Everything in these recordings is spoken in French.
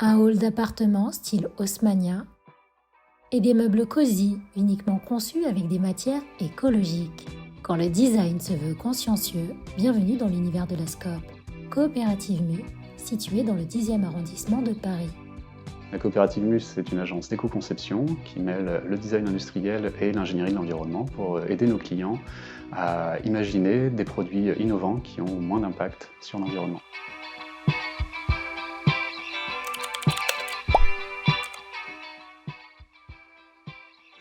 Un hall d'appartement style Haussmannien et des meubles cosy uniquement conçus avec des matières écologiques. Quand le design se veut consciencieux, bienvenue dans l'univers de la Scope, Coopérative Mu, située dans le 10e arrondissement de Paris. La Coopérative Mu, c'est une agence d'éco-conception qui mêle le design industriel et l'ingénierie de l'environnement pour aider nos clients à imaginer des produits innovants qui ont moins d'impact sur l'environnement.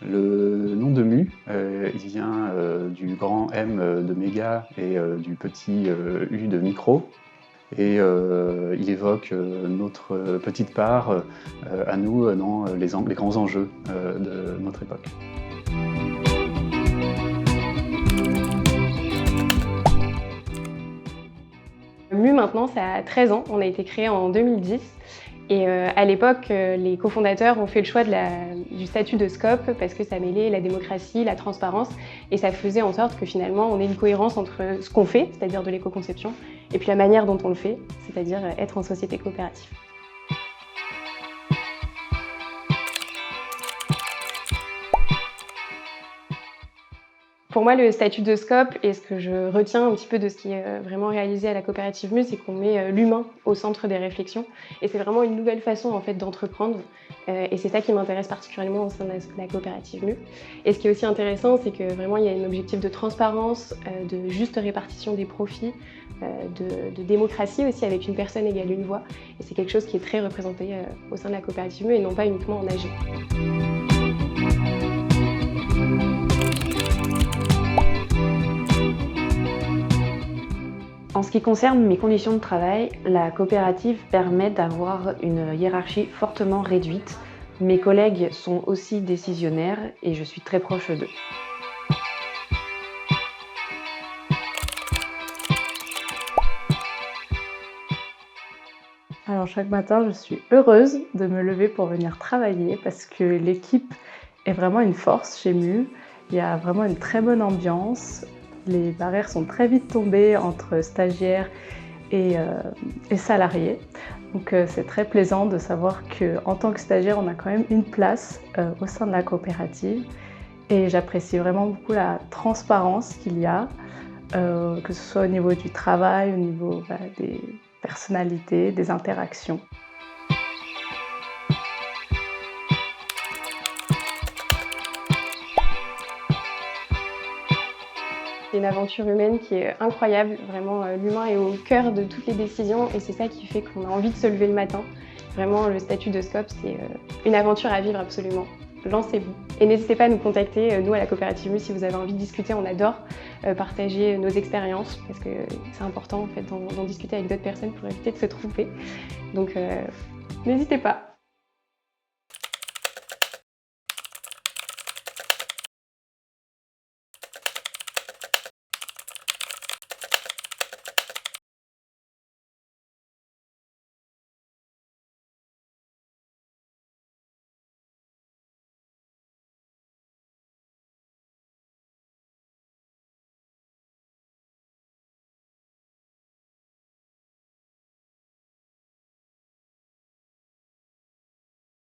Le nom de Mu, il vient du grand M de méga et du petit U de micro. Et il évoque notre petite part à nous dans les grands enjeux de notre époque. Mu maintenant, ça a 13 ans, on a été créé en 2010. Et à l'époque, les cofondateurs ont fait le choix du statut de Scope parce que ça mêlait la démocratie, la transparence et ça faisait en sorte que finalement on ait une cohérence entre ce qu'on fait, c'est-à-dire de l'éco-conception, et puis la manière dont on le fait, c'est-à-dire être en société coopérative. Pour moi, le statut de Scope et ce que je retiens un petit peu de ce qui est vraiment réalisé à la Coopérative Mu, c'est qu'on met l'humain au centre des réflexions. Et c'est vraiment une nouvelle façon en fait, d'entreprendre. Et c'est ça qui m'intéresse particulièrement au sein de la Coopérative Mu. Et ce qui est aussi intéressant, c'est que vraiment il y a un objectif de transparence, de juste répartition des profits, de démocratie aussi avec une personne égale une voix. Et c'est quelque chose qui est très représenté au sein de la Coopérative Mu et non pas uniquement en AG. En ce qui concerne mes conditions de travail, la coopérative permet d'avoir une hiérarchie fortement réduite. Mes collègues sont aussi décisionnaires et je suis très proche d'eux. Alors chaque matin, je suis heureuse de me lever pour venir travailler parce que l'équipe est vraiment une force chez Mu. Il y a vraiment une très bonne ambiance. Les barrières sont très vite tombées entre stagiaires et salariés. Donc c'est très plaisant de savoir qu'en tant que stagiaire, on a quand même une place au sein de la coopérative. Et j'apprécie vraiment beaucoup la transparence qu'il y a, que ce soit au niveau du travail, au niveau des personnalités, des interactions. C'est une aventure humaine qui est incroyable, vraiment l'humain est au cœur de toutes les décisions et c'est ça qui fait qu'on a envie de se lever le matin. Vraiment le statut de Scope, c'est une aventure à vivre absolument. Lancez-vous et n'hésitez pas à nous contacter, nous à la Coopérative Mu, si vous avez envie de discuter, on adore partager nos expériences parce que c'est important en fait, d'en discuter avec d'autres personnes pour éviter de se tromper. Donc n'hésitez pas.